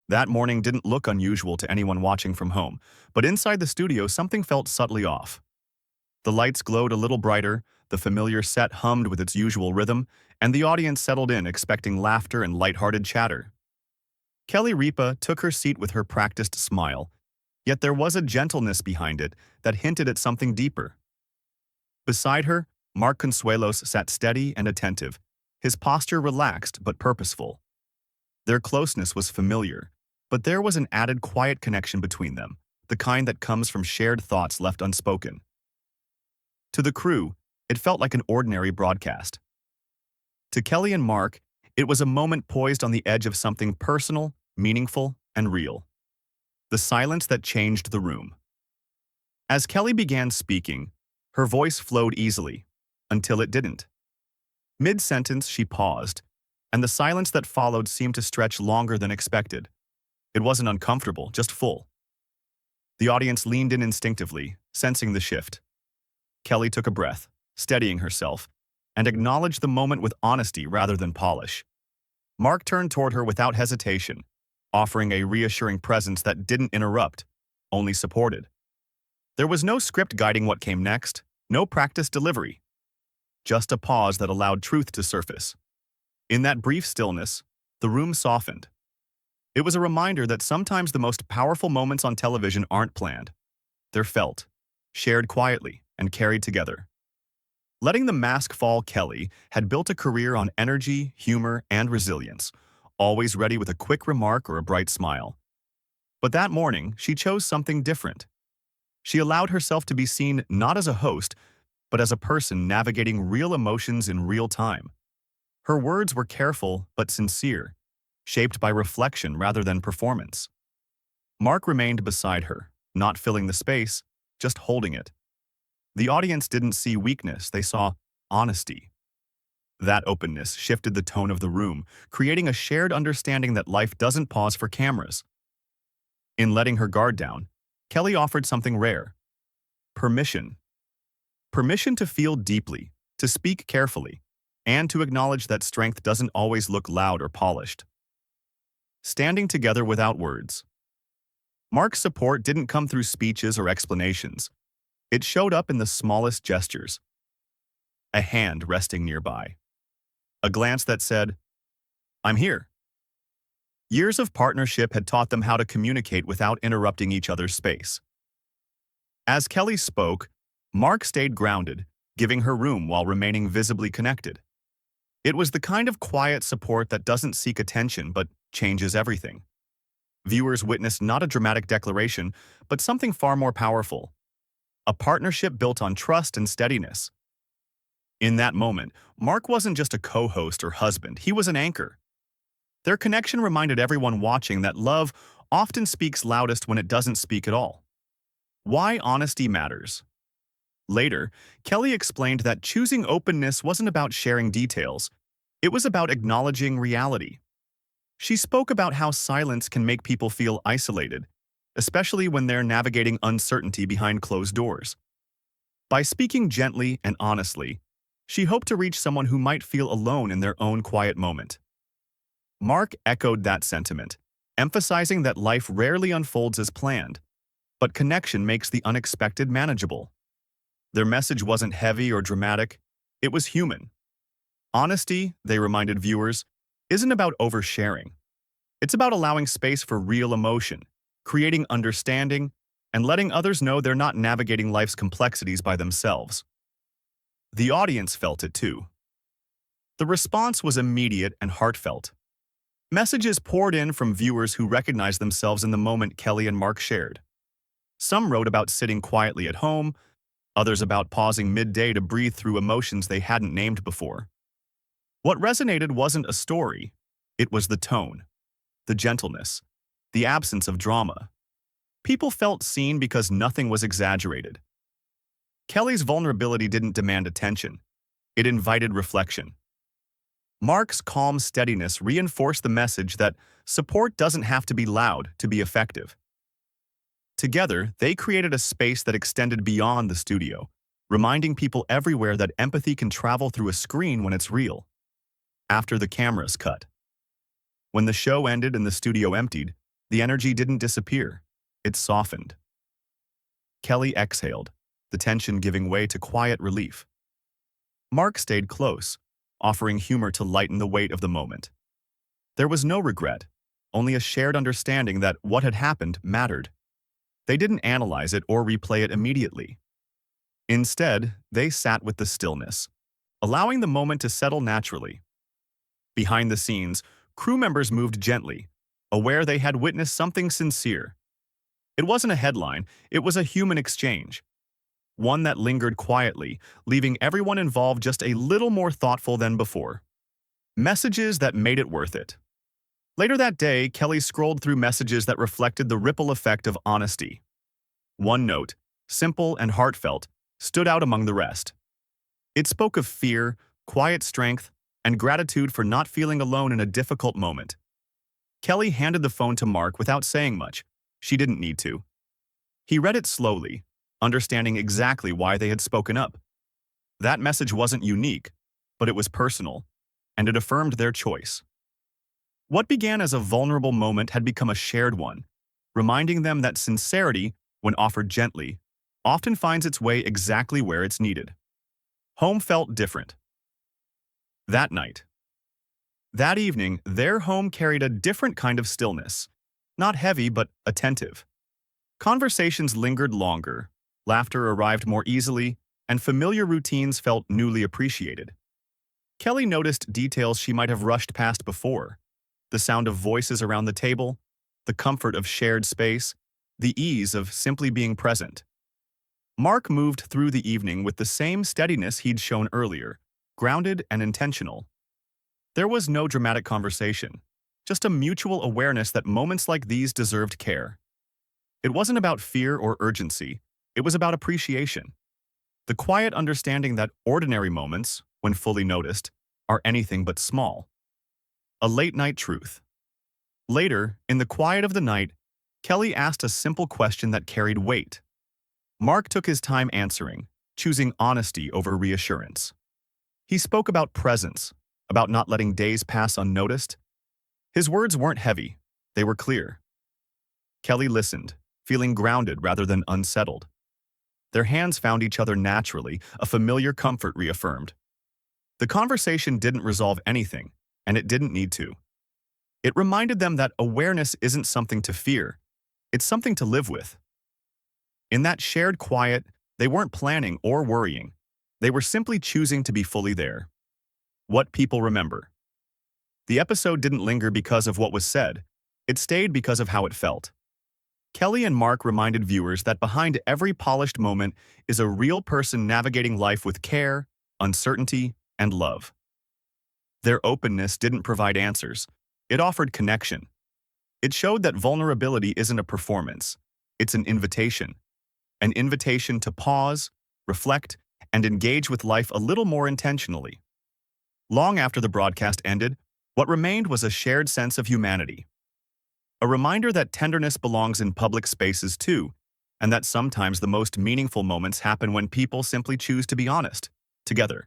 That morning didn't look unusual to anyone watching from home, but inside the studio something felt subtly off. The lights glowed a little brighter, the familiar set hummed with its usual rhythm, and the audience settled in expecting laughter and lighthearted chatter. Kelly Ripa took her seat with her practiced smile, yet there was a gentleness behind it that hinted at something deeper. Beside her, Mark Consuelos sat steady and attentive, his posture relaxed but purposeful. Their closeness was familiar, but there was an added quiet connection between them, the kind that comes from shared thoughts left unspoken. To the crew, it felt like an ordinary broadcast. To Kelly and Mark, it was a moment poised on the edge of something personal, meaningful, and real. The silence that changed the room. As Kelly began speaking, her voice flowed easily, until it didn't. Mid-sentence, she paused, and the silence that followed seemed to stretch longer than expected. It wasn't uncomfortable, just full. The audience leaned in instinctively, sensing the shift. Kelly took a breath, steadying herself, and acknowledged the moment with honesty rather than polish. Mark turned toward her without hesitation, offering a reassuring presence that didn't interrupt, only supported. There was no script guiding what came next, no practice delivery. Just a pause that allowed truth to surface. In that brief stillness, the room softened. It was a reminder that sometimes the most powerful moments on television aren't planned. They're felt, shared quietly, and carried together. Letting the mask fall, Kelly had built a career on energy, humor, and resilience, always ready with a quick remark or a bright smile. But that morning, she chose something different. She allowed herself to be seen not as a host, but as a person navigating real emotions in real time. Her words were careful but sincere, shaped by reflection rather than performance. Mark remained beside her, not filling the space, just holding it. The audience didn't see weakness, they saw honesty. That openness shifted the tone of the room, creating a shared understanding that life doesn't pause for cameras. In letting her guard down, Kelly offered something rare: permission. Permission to feel deeply, to speak carefully, and to acknowledge that strength doesn't always look loud or polished. Standing together without words. Mark's support didn't come through speeches or explanations. It showed up in the smallest gestures. A hand resting nearby. A glance that said, "I'm here." Years of partnership had taught them how to communicate without interrupting each other's space. As Kelly spoke, Mark stayed grounded, giving her room while remaining visibly connected. It was the kind of quiet support that doesn't seek attention but changes everything. Viewers witnessed not a dramatic declaration, but something far more powerful: a partnership built on trust and steadiness. In that moment, Mark wasn't just a co-host or husband, he was an anchor. Their connection reminded everyone watching that love often speaks loudest when it doesn't speak at all. Why honesty matters. Later, Kelly explained that choosing openness wasn't about sharing details. It was about acknowledging reality. She spoke about how silence can make people feel isolated, especially when they're navigating uncertainty behind closed doors. By speaking gently and honestly, she hoped to reach someone who might feel alone in their own quiet moment. Mark echoed that sentiment, emphasizing that life rarely unfolds as planned, but connection makes the unexpected manageable. Their message wasn't heavy or dramatic, it was human. Honesty, they reminded viewers, isn't about oversharing. It's about allowing space for real emotion, creating understanding, and letting others know they're not navigating life's complexities by themselves. The audience felt it too. The response was immediate and heartfelt. Messages poured in from viewers who recognized themselves in the moment Kelly and Mark shared. Some wrote about sitting quietly at home, others about pausing midday to breathe through emotions they hadn't named before. What resonated wasn't a story, it was the tone, the gentleness, the absence of drama. People felt seen because nothing was exaggerated. Kelly's vulnerability didn't demand attention, it invited reflection. Mark's calm steadiness reinforced the message that support doesn't have to be loud to be effective. Together, they created a space that extended beyond the studio, reminding people everywhere that empathy can travel through a screen when it's real. After the cameras cut. When the show ended and the studio emptied, The energy didn't disappear. It softened. Kelly exhaled, the tension giving way to quiet relief. Mark stayed close, offering humor to lighten the weight of the moment. There was no regret, only a shared understanding that what had happened mattered. They didn't analyze it or replay it immediately. Instead, they sat with the stillness, allowing the moment to settle naturally. Behind the scenes, crew members moved gently, aware they had witnessed something sincere. It wasn't a headline, it was a human exchange. One that lingered quietly, leaving everyone involved just a little more thoughtful than before. Messages that made it worth it. Later that day, Kelly scrolled through messages that reflected the ripple effect of honesty. One note, simple and heartfelt, stood out among the rest. It spoke of fear, quiet strength, and gratitude for not feeling alone in a difficult moment. Kelly handed the phone to Mark without saying much. She didn't need to. He read it slowly, understanding exactly why they had spoken up. That message wasn't unique, but it was personal, and it affirmed their choice. What began as a vulnerable moment had become a shared one, reminding them that sincerity, when offered gently, often finds its way exactly where it's needed. Home felt different. That night. That evening, their home carried a different kind of stillness, not heavy but attentive. Conversations lingered longer, laughter arrived more easily, and familiar routines felt newly appreciated. Kelly noticed details she might have rushed past before: the sound of voices around the table, the comfort of shared space, the ease of simply being present. Mark moved through the evening with the same steadiness he'd shown earlier, grounded and intentional. There was no dramatic conversation, just a mutual awareness that moments like these deserved care. It wasn't about fear or urgency, it was about appreciation. The quiet understanding that ordinary moments, when fully noticed, are anything but small. A late-night truth. Later, in the quiet of the night, Kelly asked a simple question that carried weight. Mark took his time answering, choosing honesty over reassurance. He spoke about presence, about not letting days pass unnoticed. His words weren't heavy, they were clear. Kelly listened, feeling grounded rather than unsettled. Their hands found each other naturally, a familiar comfort reaffirmed. The conversation didn't resolve anything, and it didn't need to. It reminded them that awareness isn't something to fear, it's something to live with. In that shared quiet, they weren't planning or worrying. They were simply choosing to be fully there. What people remember. The episode didn't linger because of what was said. It stayed because of how it felt. Kelly and Mark reminded viewers that behind every polished moment is a real person navigating life with care, uncertainty, and love. Their openness didn't provide answers. It offered connection. It showed that vulnerability isn't a performance. It's an invitation. An invitation to pause, reflect, and engage with life a little more intentionally. Long after the broadcast ended, what remained was a shared sense of humanity. A reminder that tenderness belongs in public spaces too, and that sometimes the most meaningful moments happen when people simply choose to be honest, together.